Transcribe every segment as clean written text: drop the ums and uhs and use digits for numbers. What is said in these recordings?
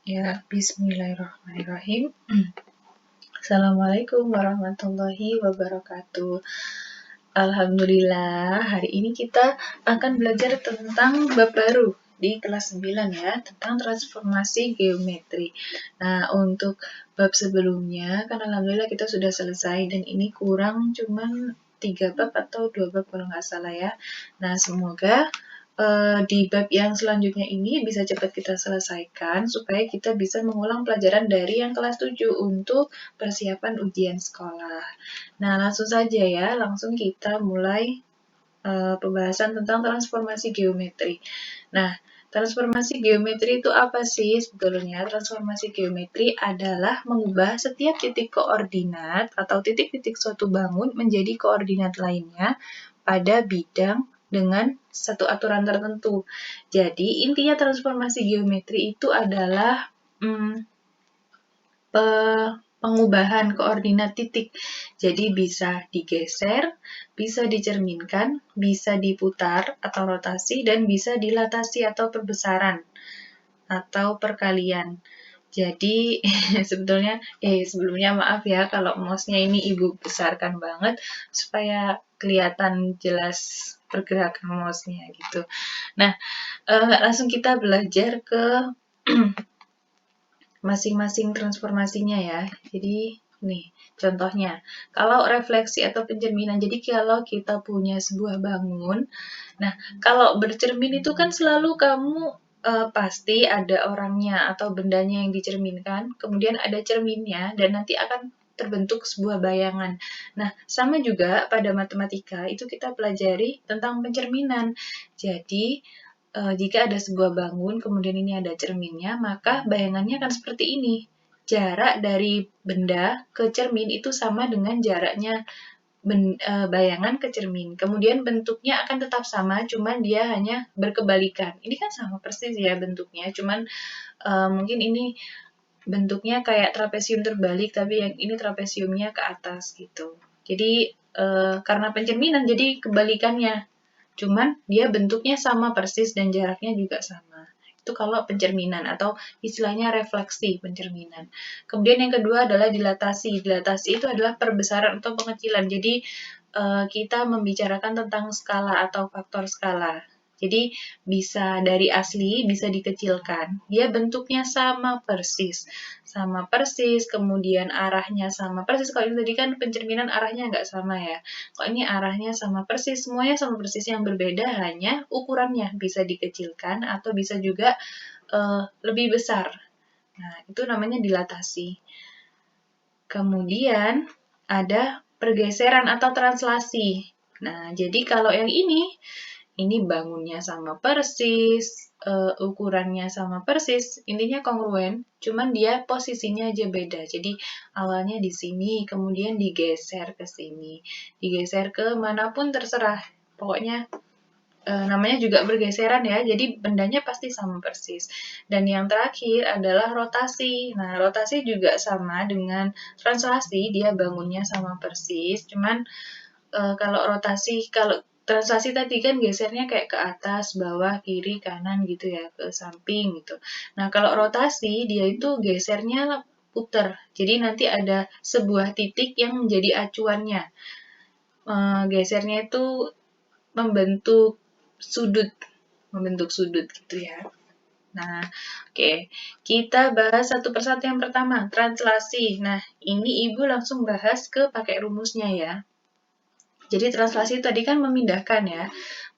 Ya, bismillahirrahmanirrahim. Assalamualaikum warahmatullahi wabarakatuh. Alhamdulillah, hari ini kita akan belajar tentang bab baru di kelas 9 ya, tentang transformasi geometri. Nah, untuk bab sebelumnya, kan alhamdulillah kita sudah selesai dan ini kurang cuman 3 bab atau 2 bab kalau nggak salah ya. Nah, semoga di bab yang selanjutnya ini bisa cepat kita selesaikan supaya kita bisa mengulang pelajaran dari yang kelas 7 untuk persiapan ujian sekolah. Nah, langsung saja ya, langsung kita mulai pembahasan tentang transformasi geometri. Nah, transformasi geometri itu apa sih sebetulnya? Transformasi geometri adalah mengubah setiap titik koordinat atau titik-titik suatu bangun menjadi koordinat lainnya pada bidang dengan satu aturan tertentu. Jadi, intinya transformasi geometri itu adalah pengubahan koordinat titik. Jadi bisa digeser, bisa dicerminkan, bisa diputar atau rotasi, dan bisa dilatasi atau perbesaran atau perkalian. Jadi sebelumnya maaf ya kalau mouse-nya ini ibu besarkan banget supaya kelihatan jelas pergerakan mouse-nya gitu. Nah, langsung kita belajar ke masing-masing transformasinya ya. Jadi nih contohnya, kalau refleksi atau pencerminan, jadi kalau kita punya sebuah bangun, nah kalau bercermin itu kan selalu kamu pasti ada orangnya atau bendanya yang dicerminkan, kemudian ada cerminnya, dan nanti akan terbentuk sebuah bayangan. Nah, sama juga pada matematika, itu kita pelajari tentang pencerminan. Jadi, jika ada sebuah bangun, kemudian ini ada cerminnya, maka bayangannya akan seperti ini. Jarak dari benda ke cermin itu sama dengan jaraknya bayangan ke cermin. Kemudian bentuknya akan tetap sama, cuman dia hanya berkebalikan. Ini kan sama persis ya bentuknya, cuman mungkin ini bentuknya kayak trapesium terbalik, tapi yang ini trapesiumnya ke atas gitu. Jadi karena pencerminan, jadi kebalikannya. Cuman dia bentuknya sama persis dan jaraknya juga sama. Itu kalau pencerminan atau istilahnya refleksi pencerminan. Kemudian yang kedua adalah dilatasi. Dilatasi itu adalah perbesaran atau pengecilan. Jadi kita membicarakan tentang skala atau faktor skala. Jadi bisa dari asli, bisa dikecilkan. Dia bentuknya sama persis. Sama persis, kemudian arahnya sama persis. Kalau ini tadi kan pencerminan arahnya nggak sama ya. Kalau ini arahnya sama persis, semuanya sama persis. Yang berbeda hanya ukurannya bisa dikecilkan atau bisa juga lebih besar. Nah, itu namanya dilatasi. Kemudian ada pergeseran atau translasi. Nah, jadi kalau yang ini bangunnya sama persis, ukurannya sama persis, intinya kongruen, cuman dia posisinya aja beda. Jadi awalnya di sini, kemudian digeser ke sini, digeser ke manapun terserah. Pokoknya namanya juga bergeseran ya, jadi bendanya pasti sama persis. Dan yang terakhir adalah rotasi. Nah, rotasi juga sama dengan translasi, dia bangunnya sama persis, cuman kalau translasi tadi kan gesernya kayak ke atas, bawah, kiri, kanan gitu ya, ke samping gitu. Nah, kalau rotasi dia itu gesernya puter. Jadi nanti ada sebuah titik yang menjadi acuannya. Gesernya itu membentuk sudut gitu ya. Nah, oke. Kita bahas satu persatu. Yang pertama, translasi. Nah, ini Ibu langsung bahas ke pakai rumusnya ya. Jadi translasi tadi kan memindahkan ya,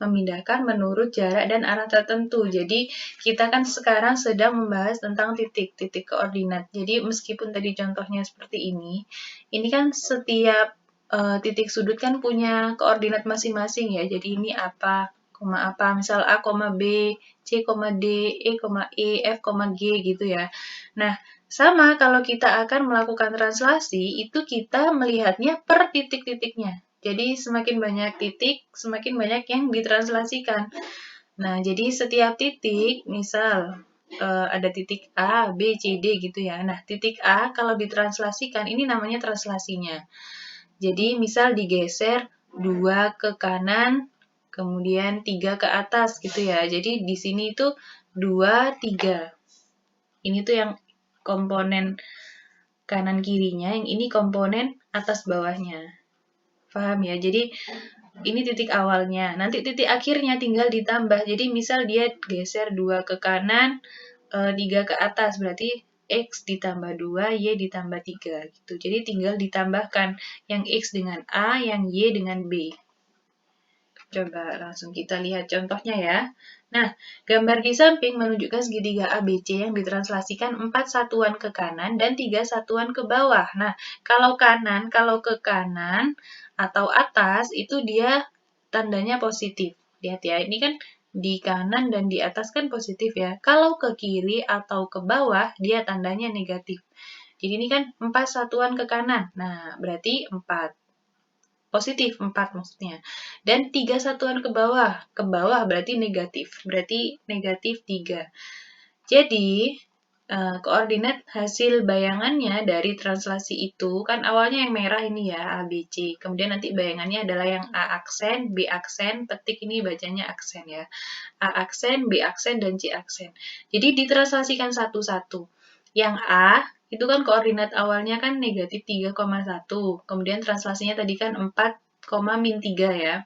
memindahkan menurut jarak dan arah tertentu. Jadi kita kan sekarang sedang membahas tentang titik koordinat. Jadi meskipun tadi contohnya seperti ini kan setiap titik sudut kan punya koordinat masing-masing ya. Jadi ini apa, koma apa, misal A, B, C, D, E, F, G gitu ya. Nah, sama kalau kita akan melakukan translasi, itu kita melihatnya per titik-titiknya. Jadi semakin banyak titik, semakin banyak yang ditranslasikan. Nah, jadi setiap titik, misal ada titik A, B, C, D gitu ya. Nah, titik A kalau ditranslasikan, ini namanya translasinya. Jadi misal digeser 2 ke kanan, kemudian 3 ke atas gitu ya. Jadi di sini itu 2, 3. Ini tuh yang komponen kanan kirinya, yang ini komponen atas bawahnya. Paham ya? Jadi ini titik awalnya. Nanti titik akhirnya tinggal ditambah. Jadi misal dia geser 2 ke kanan, 3 ke atas, berarti X ditambah 2, Y ditambah 3 gitu. Jadi tinggal ditambahkan yang X dengan A, yang Y dengan B. Coba langsung kita lihat contohnya ya. Nah, gambar di samping menunjukkan segitiga ABC yang ditranslasikan 4 satuan ke kanan dan 3 satuan ke bawah. Nah, kalau ke kanan atau atas itu dia tandanya positif. Lihat ya, ini kan di kanan dan di atas kan positif ya. Kalau ke kiri atau ke bawah, dia tandanya negatif. Jadi ini kan 4 satuan ke kanan. Nah, berarti 4. Positif 4 maksudnya. Dan 3 satuan ke bawah. Ke bawah berarti negatif. Berarti negatif 3. Jadi, koordinat hasil bayangannya dari translasi itu, kan awalnya yang merah ini ya, A, B, C. Kemudian nanti bayangannya adalah yang A aksen, B aksen, petik ini bacanya aksen ya. A aksen, B aksen, dan C aksen. Jadi ditranslasikan satu-satu. Yang A, itu kan koordinat awalnya kan negatif 3,1. Kemudian translasinya tadi kan 4, min 3 ya.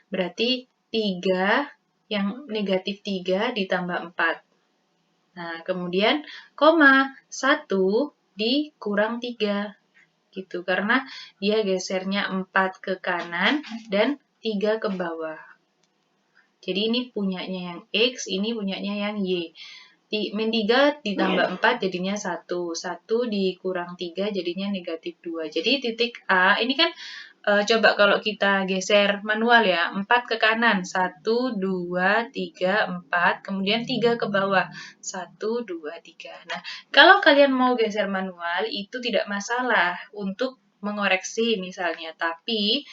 Berarti 3 yang negatif 3 ditambah 4. Nah, kemudian koma 1 dikurang 3. Gitu, karena dia gesernya 4 ke kanan dan 3 ke bawah. Jadi ini punyanya yang X, ini punyanya yang Y. Min 3 ditambah 4 jadinya 1. 1 dikurang 3 jadinya negatif 2. Jadi titik A, ini kan coba kalau kita geser manual ya, 4 ke kanan, 1, 2, 3, 4, kemudian 3 ke bawah, 1, 2, 3. Nah, kalau kalian mau geser manual, itu tidak masalah untuk mengoreksi misalnya, tapi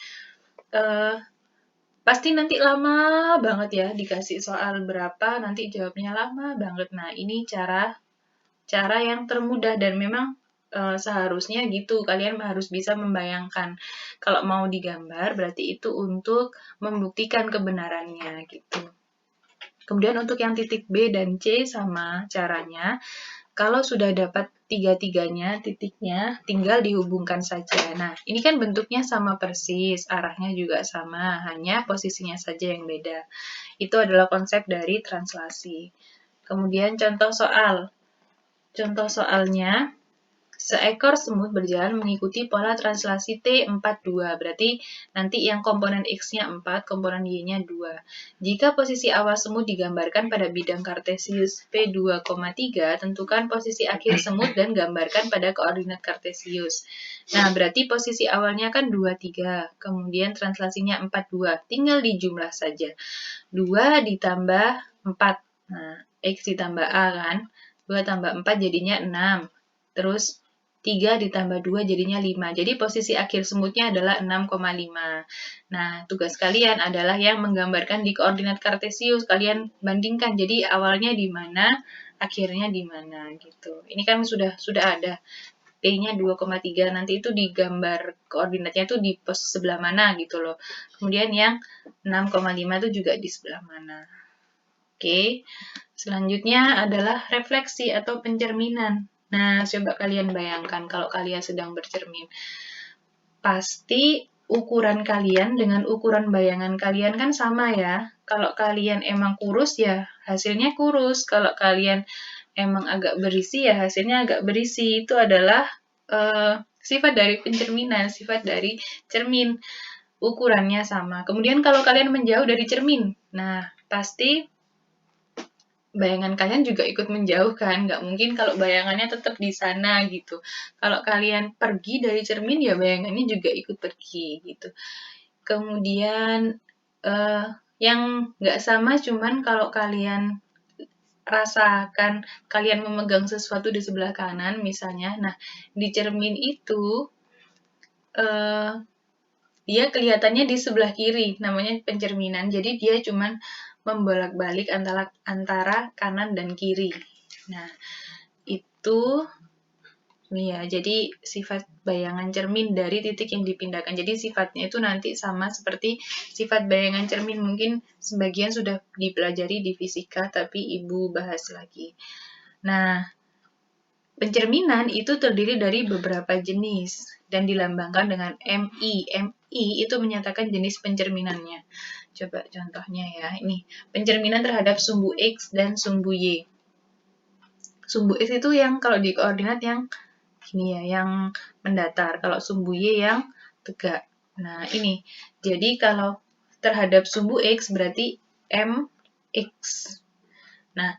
pasti nanti lama banget ya dikasih soal berapa, nanti jawabnya lama banget. Nah, ini cara yang termudah dan memang seharusnya gitu. Kalian harus bisa membayangkan. Kalau mau digambar berarti itu untuk membuktikan kebenarannya gitu. Kemudian untuk yang titik B dan C sama caranya. Kalau sudah dapat tiga-tiganya titiknya, tinggal dihubungkan saja. Nah, ini kan bentuknya sama persis, arahnya juga sama, hanya posisinya saja yang beda. Itu adalah konsep dari translasi. Kemudian contoh soal. Contoh soalnya, seekor semut berjalan mengikuti pola translasi T42. Berarti nanti yang komponen X-nya 4, komponen Y-nya 2. Jika posisi awal semut digambarkan pada bidang kartesius P2,3, tentukan posisi akhir semut dan gambarkan pada koordinat kartesius. Nah, berarti posisi awalnya kan 23, kemudian translasinya 42. Tinggal dijumlah saja. 2 ditambah 4. Nah, X ditambah A kan. 2 tambah 4 jadinya 6. Terus 3 ditambah 2 jadinya 5. Jadi posisi akhir semutnya adalah 6,5. Nah, tugas kalian adalah yang menggambarkan di koordinat kartesius. Kalian bandingkan. Jadi awalnya di mana, akhirnya di mana gitu. Ini kan sudah ada. P-nya 2,3. Nanti itu digambar koordinatnya itu di pos sebelah mana gitu loh. Kemudian yang 6,5 itu juga di sebelah mana. Oke. Selanjutnya adalah refleksi atau pencerminan. Nah, coba kalian bayangkan kalau kalian sedang bercermin. Pasti ukuran kalian dengan ukuran bayangan kalian kan sama ya. Kalau kalian emang kurus ya hasilnya kurus. Kalau kalian emang agak berisi ya hasilnya agak berisi. Itu adalah sifat dari pencerminan, sifat dari cermin. Ukurannya sama. Kemudian kalau kalian menjauh dari cermin, nah pasti bayangan kalian juga ikut menjauh kan, nggak mungkin kalau bayangannya tetap di sana gitu. Kalau kalian pergi dari cermin ya bayangannya juga ikut pergi gitu. Kemudian yang nggak sama cuman kalau kalian rasakan kalian memegang sesuatu di sebelah kanan misalnya, nah di cermin itu dia kelihatannya di sebelah kiri, namanya pencerminan. Jadi dia cuman membolak-balik antara kanan dan kiri. Nah, itu nih ya, jadi sifat bayangan cermin dari titik yang dipindahkan. Jadi sifatnya itu nanti sama seperti sifat bayangan cermin. Mungkin sebagian sudah dipelajari di fisika, tapi Ibu bahas lagi. Nah, pencerminan itu terdiri dari beberapa jenis dan dilambangkan dengan MI. MI itu menyatakan jenis pencerminannya. Coba contohnya ya, ini pencerminan terhadap sumbu X dan sumbu Y. Sumbu X itu yang kalau di koordinat yang gini ya, yang mendatar. Kalau sumbu Y yang tegak. Nah, ini. Jadi kalau terhadap sumbu X berarti MX. Nah,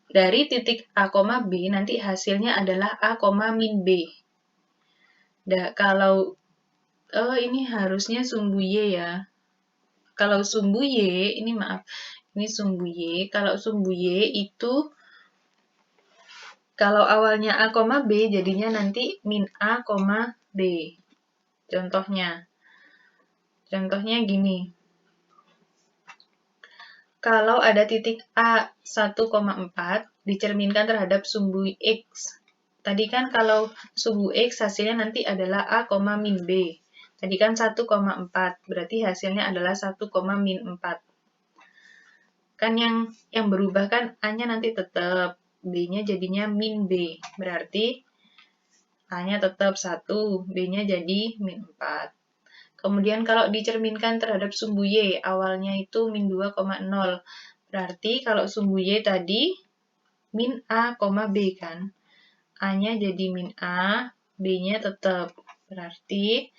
dari titik A, B nanti hasilnya adalah A, min B. Kalau ini harusnya sumbu Y ya. Kalau sumbu Y, ini maaf, ini sumbu Y. Kalau sumbu Y itu, kalau awalnya A, B, jadinya nanti min A, B. Contohnya gini. Kalau ada titik A 1,4 dicerminkan terhadap sumbu X. Tadi kan kalau sumbu X hasilnya nanti adalah A, min B. Tadi kan 1,4, berarti hasilnya adalah 1, min 4. Kan yang berubah kan A-nya nanti tetap, B-nya jadinya min B. Berarti A-nya tetap 1, B-nya jadi min 4. Kemudian kalau dicerminkan terhadap sumbu Y, awalnya itu min 2,0. Berarti kalau sumbu Y tadi, min A, B kan. A-nya jadi min A, B-nya tetap. Berarti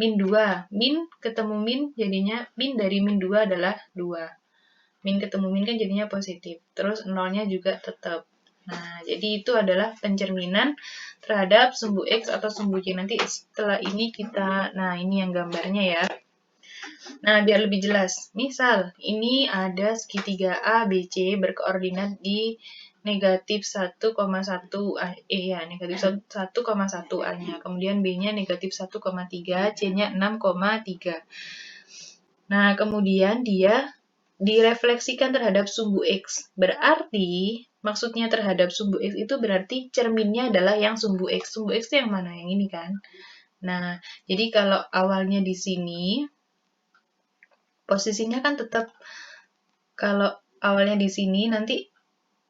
min 2. Min ketemu min, jadinya min dari min 2 adalah 2. Min ketemu min kan jadinya positif. Terus nolnya juga tetap. Nah, jadi itu adalah pencerminan terhadap sumbu X atau sumbu Y. Nanti setelah ini nah ini yang gambarnya ya. Nah, biar lebih jelas. Misal, ini ada segitiga A, B, C berkoordinat di negatif 1,1 ya, negatif 1,1 A-nya. Kemudian B-nya negatif 1,3, C-nya 6,3. Nah, kemudian dia direfleksikan terhadap sumbu X. Berarti, maksudnya terhadap sumbu X itu berarti cerminnya adalah yang sumbu X. Sumbu X itu yang mana? Yang ini kan? Nah, jadi kalau awalnya di sini, posisinya kan tetap, kalau awalnya di sini, nanti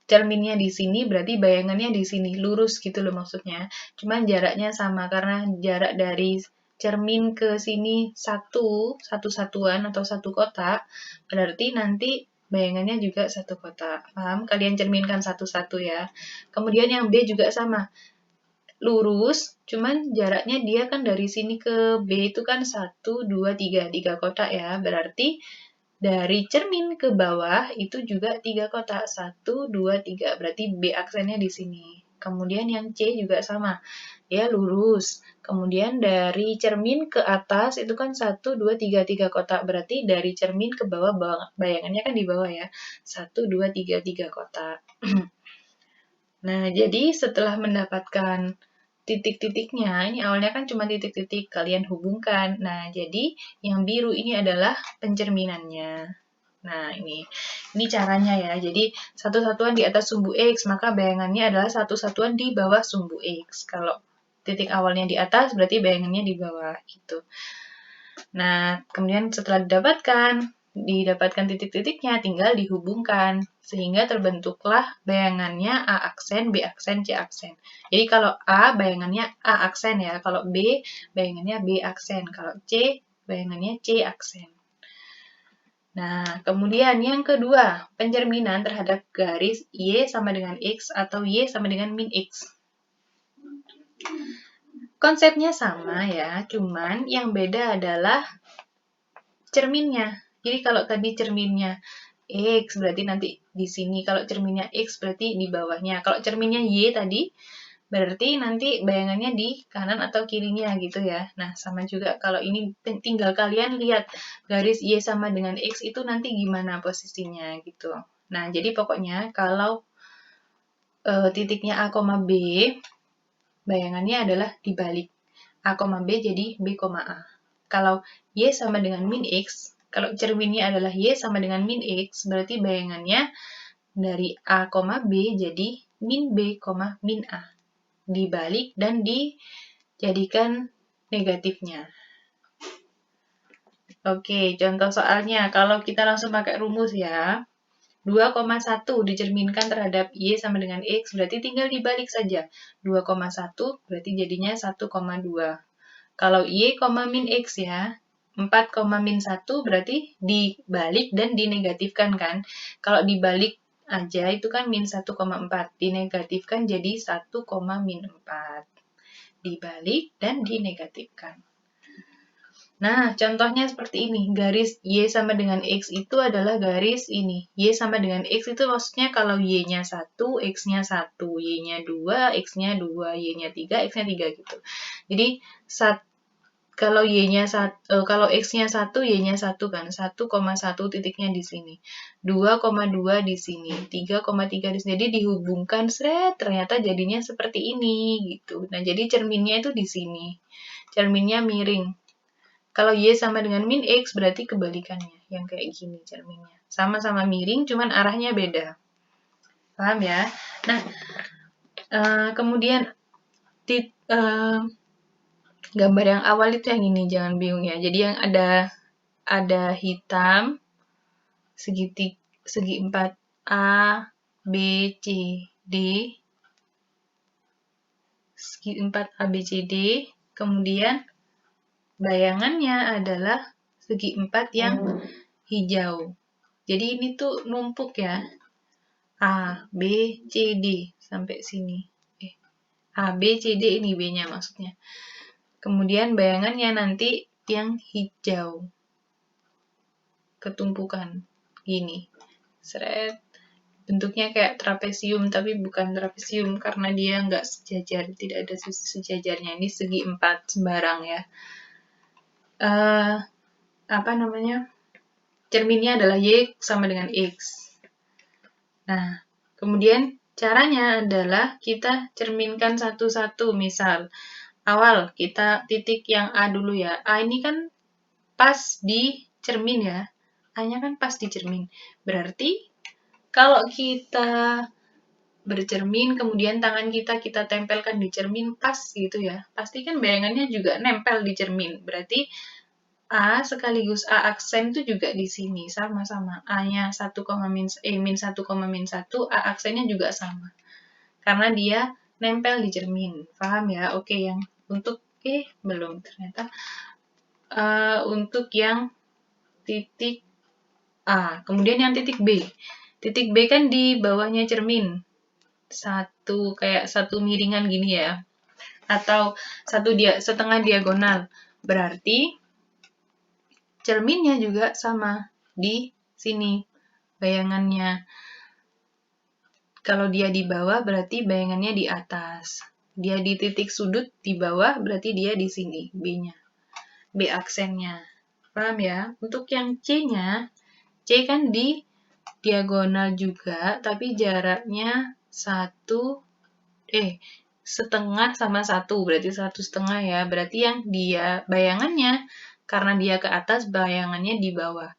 cerminnya di sini, berarti bayangannya di sini. Lurus gitu loh maksudnya. Cuman jaraknya sama, karena jarak dari cermin ke sini satu satuan atau satu kotak, berarti nanti bayangannya juga satu kotak. Paham? Kalian cerminkan satu-satu ya. Kemudian yang B juga sama. Lurus, cuman jaraknya dia kan dari sini ke B itu kan 1, 2, 3. 3 kotak ya. Berarti dari cermin ke bawah itu juga 3 kotak. 1, 2, 3. Berarti B aksennya di sini. Kemudian yang C juga sama. Ya, lurus. Kemudian dari cermin ke atas itu kan 1, 2, 3, 3 kotak. Berarti dari cermin ke bawah, bayangannya kan di bawah ya. 1, 2, 3, 3 kotak. Nah, jadi setelah mendapatkan titik-titiknya, ini awalnya kan cuma titik-titik, kalian hubungkan. Nah, jadi yang biru ini adalah pencerminannya. Nah, ini caranya ya. Jadi, satu satuan di atas sumbu X, maka bayangannya adalah satu satuan di bawah sumbu X. Kalau titik awalnya di atas, berarti bayangannya di bawah, gitu. Nah, kemudian setelah didapatkan titik-titiknya, tinggal dihubungkan. Sehingga terbentuklah bayangannya A aksen, B aksen, C aksen. Jadi kalau A, bayangannya A aksen ya. Kalau B, bayangannya B aksen. Kalau C, bayangannya C aksen. Nah, kemudian yang kedua, pencerminan terhadap garis Y sama dengan X atau Y sama dengan min X. Konsepnya sama ya, cuman yang beda adalah cerminnya. Jadi kalau tadi cerminnya X berarti nanti di sini, kalau cerminnya X berarti di bawahnya. Kalau cerminnya Y tadi berarti nanti bayangannya di kanan atau kirinya gitu ya. Nah, sama juga kalau ini tinggal kalian lihat garis Y sama dengan X itu nanti gimana posisinya gitu. Nah, jadi pokoknya kalau titiknya A, B, bayangannya adalah dibalik. A, B jadi B, A. Kalau Y sama dengan min X, kalau cerminnya adalah Y sama dengan min X, berarti bayangannya dari A, B jadi min B, min A. Dibalik dan dijadikan negatifnya. Oke, contoh soalnya. Kalau kita langsung pakai rumus ya. 2,1 dicerminkan terhadap Y sama dengan X, berarti tinggal dibalik saja. 2,1 berarti jadinya 1,2. Kalau Y, min X ya, 4, min 1 berarti dibalik dan dinegatifkan kan. Kalau dibalik aja itu kan min 1,4, dinegatifkan jadi 1, min 4. Dibalik dan dinegatifkan. Nah, contohnya seperti ini. Garis Y sama dengan X itu adalah garis ini. Y sama dengan X itu maksudnya kalau Y-nya 1, X-nya 1, Y-nya 2, X-nya 2, Y-nya 3, X-nya 3 gitu. Jadi, kalau kalau X-nya 1, Y-nya 1 kan. 1,1 titiknya di sini. 2,2 di sini. 3,3 di sini. Jadi dihubungkan, ternyata jadinya seperti ini gitu. Nah, jadi cerminnya itu di sini. Cerminnya miring. Kalau Y sama dengan min X, berarti kebalikannya. Yang kayak gini cerminnya. Sama-sama miring, cuman arahnya beda. Paham ya? Nah, kemudian gambar yang awal itu yang ini, jangan bingung ya. Jadi yang ada hitam, segi 4 A, B, C, D, segi 4 A, B, C, D, kemudian bayangannya adalah segi 4 yang hijau. Jadi ini tuh numpuk ya. A, B, C, D sampai sini. A, B, C, D ini B-nya maksudnya. Kemudian bayangannya nanti yang hijau. Ketumpukan. Gini. Seret. Bentuknya kayak trapesium, tapi bukan trapesium karena dia nggak sejajar. Tidak ada sejajarnya. Ini segi 4 sembarang ya. Cerminnya adalah Y sama dengan X. Nah, kemudian caranya adalah kita cerminkan satu-satu. Misal, awal kita titik yang A dulu ya. A ini kan pas di cermin ya. A-nya kan pas di cermin. Berarti, kalau kita bercermin, kemudian tangan kita tempelkan di cermin pas gitu ya. Pasti kan bayangannya juga nempel di cermin. Berarti, A sekaligus A aksen itu juga di sini, sama-sama. A-nya 1, min 1, min 1, A aksennya juga sama. Karena dia nempel di cermin. Paham ya? Oke, yang untuk belum ternyata. Untuk yang titik A. Kemudian yang titik B. Titik B kan di bawahnya cermin. Kayak satu miringan gini ya. Atau setengah diagonal. Berarti cerminnya juga sama di sini bayangannya. Kalau dia di bawah berarti bayangannya di atas. Dia di titik sudut di bawah berarti dia di sini B-nya. B aksennya. Paham ya? Untuk yang C-nya, C kan di diagonal juga tapi jaraknya setengah sama 1 berarti 1,5 ya. Berarti yang dia bayangannya karena dia ke atas, bayangannya di bawah.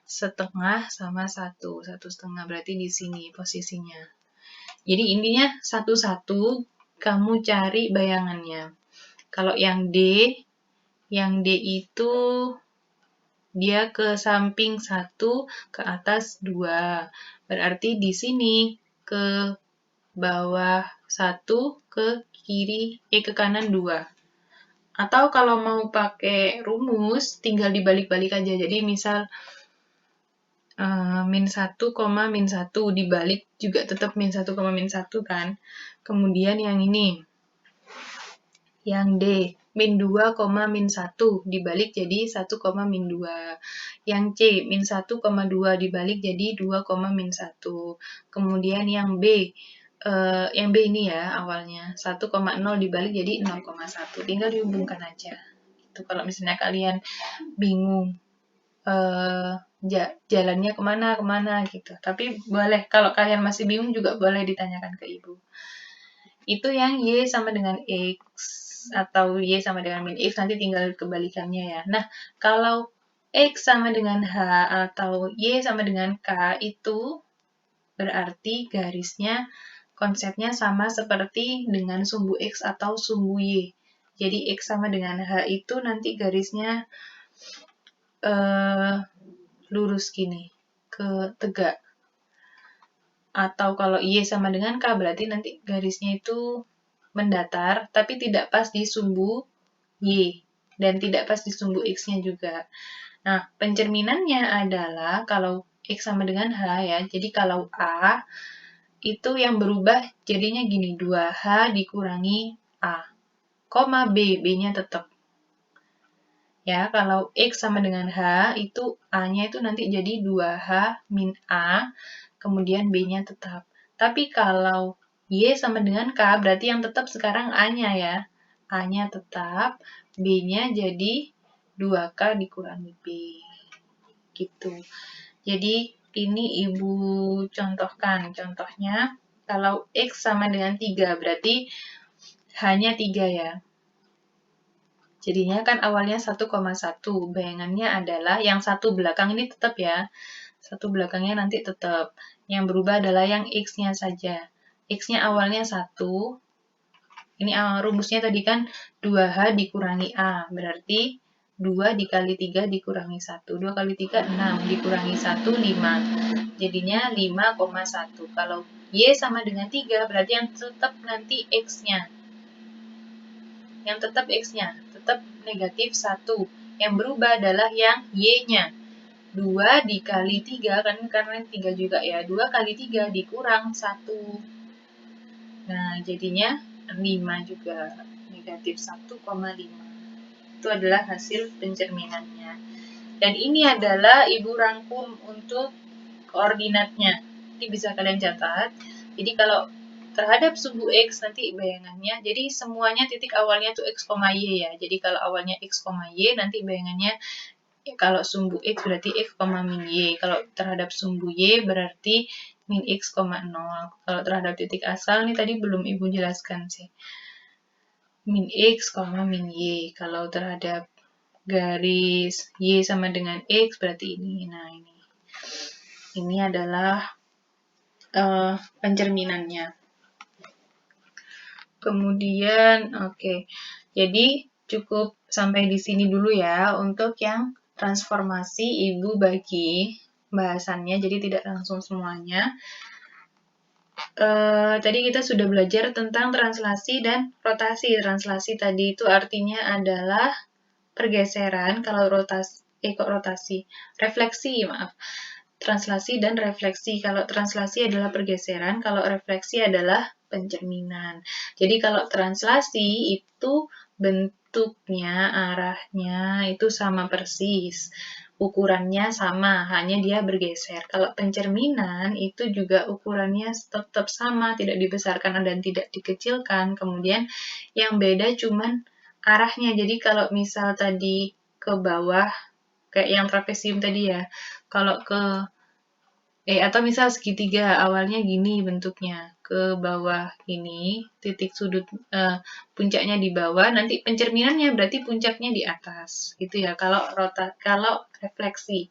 Setengah sama 1, 1,5 berarti di sini posisinya. Jadi intinya satu-satu kamu cari bayangannya. Kalau yang D itu dia ke samping 1, ke atas 2. Berarti di sini ke bawah 1, ke kanan 2. Atau kalau mau pakai rumus, tinggal dibalik-balik aja. Jadi misal min 1, min 1 dibalik juga tetap min 1, min 1 kan. Kemudian yang ini, yang D, min 2, min 1 dibalik jadi 1, min 2. Yang C, min 1,2 dibalik jadi 2, min 1. Kemudian yang B ini ya awalnya, 1,0 dibalik jadi 0,1. Tinggal dihubungkan aja. Itu kalau misalnya kalian bingung jalannya kemana gitu. Tapi boleh, kalau kalian masih bingung juga boleh ditanyakan ke ibu. Itu yang Y sama dengan X atau Y sama dengan min X, nanti tinggal kebalikannya ya. Nah, kalau X sama dengan H atau Y sama dengan K itu berarti garisnya konsepnya sama seperti dengan sumbu X atau sumbu Y. Jadi X sama dengan H itu nanti garisnya lurus gini, ke tegak. Atau kalau Y sama dengan K, berarti nanti garisnya itu mendatar, tapi tidak pas di sumbu Y, dan tidak pas di sumbu X-nya juga. Nah, pencerminannya adalah kalau X sama dengan H ya, jadi kalau A, itu yang berubah jadinya gini, 2H dikurangi A, koma B, B-nya tetap. Ya, kalau X sama dengan H, itu A-nya itu nanti jadi 2H min A, kemudian B-nya tetap. Tapi kalau Y sama dengan K, berarti yang tetap sekarang A-nya ya. A-nya tetap, B-nya jadi 2K dikurangi B. Gitu. Jadi, ini Ibu contohkan. Contohnya, kalau X sama dengan 3, berarti hanya 3 ya. Jadinya kan awalnya 1,1. Bayangannya adalah yang satu belakang ini tetap ya. Satu belakangnya nanti tetap. Yang berubah adalah yang X-nya saja. X-nya awalnya 1. Ini rumusnya tadi kan 2H dikurangi A. Berarti 2 dikali 3 dikurangi 1. 2 kali 3, 6. Dikurangi 1, 5. Jadinya 5,1. Kalau Y sama dengan 3, berarti yang tetap nanti X-nya. Yang tetap X-nya, tetap negatif 1. Yang berubah adalah yang Y-nya. 2 dikali 3, kan karena 3 juga ya. 2 kali 3 dikurang 1. Nah, jadinya 5 juga. Negatif 1,5. Itu adalah hasil pencerminannya. Dan ini adalah Ibu rangkum untuk koordinatnya. Ini bisa kalian catat. Jadi kalau terhadap sumbu X nanti bayangannya, jadi semuanya titik awalnya tuh X, Y ya. Jadi kalau awalnya X, Y, nanti bayangannya ya, kalau sumbu X berarti X, min Y. Kalau terhadap sumbu Y berarti min X, 0. Kalau terhadap titik asal, nih tadi belum Ibu jelaskan sih. Min X, min Y. Kalau terhadap garis Y sama dengan X berarti ini. Nah, ini. Ini adalah pencerminannya. Kemudian, oke. Jadi, cukup sampai di sini dulu ya untuk yang transformasi Ibu bagi bahasannya, jadi tidak langsung semuanya. Tadi kita sudah belajar tentang translasi dan rotasi. Translasi tadi itu artinya adalah pergeseran, kalau rotasi, refleksi, maaf. Translasi dan refleksi. Kalau translasi adalah pergeseran, kalau refleksi adalah pencerminan. Jadi kalau translasi itu bentuknya, arahnya itu sama persis. Ukurannya sama, hanya dia bergeser. Kalau pencerminan itu juga ukurannya tetap sama, tidak dibesarkan dan tidak dikecilkan. Kemudian yang beda cuman arahnya. Jadi kalau misal tadi ke bawah, kayak yang trapesium tadi ya, kalau atau misal segitiga, awalnya gini bentuknya, ke bawah gini, titik sudut puncaknya di bawah, nanti pencerminannya berarti puncaknya di atas, gitu ya, kalau refleksi.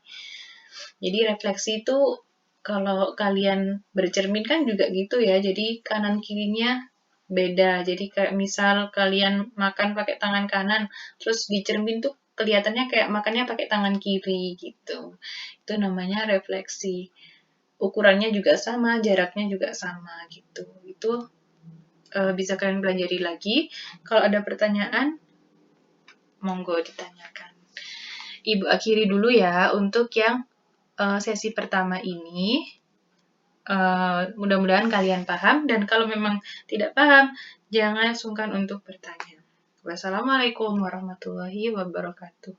Jadi refleksi itu kalau kalian bercermin kan juga gitu ya, jadi kanan kirinya beda. Jadi kayak misal kalian makan pakai tangan kanan, terus di cermin tuh kelihatannya kayak makannya pakai tangan kiri gitu. Itu namanya refleksi. Ukurannya juga sama, jaraknya juga sama gitu. Itu bisa kalian pelajari lagi. Kalau ada pertanyaan, monggo ditanyakan. Ibu akhiri dulu ya untuk yang sesi pertama ini. Mudah-mudahan kalian paham, dan kalau memang tidak paham, jangan sungkan untuk bertanya. Wassalamualaikum warahmatullahi wabarakatuh.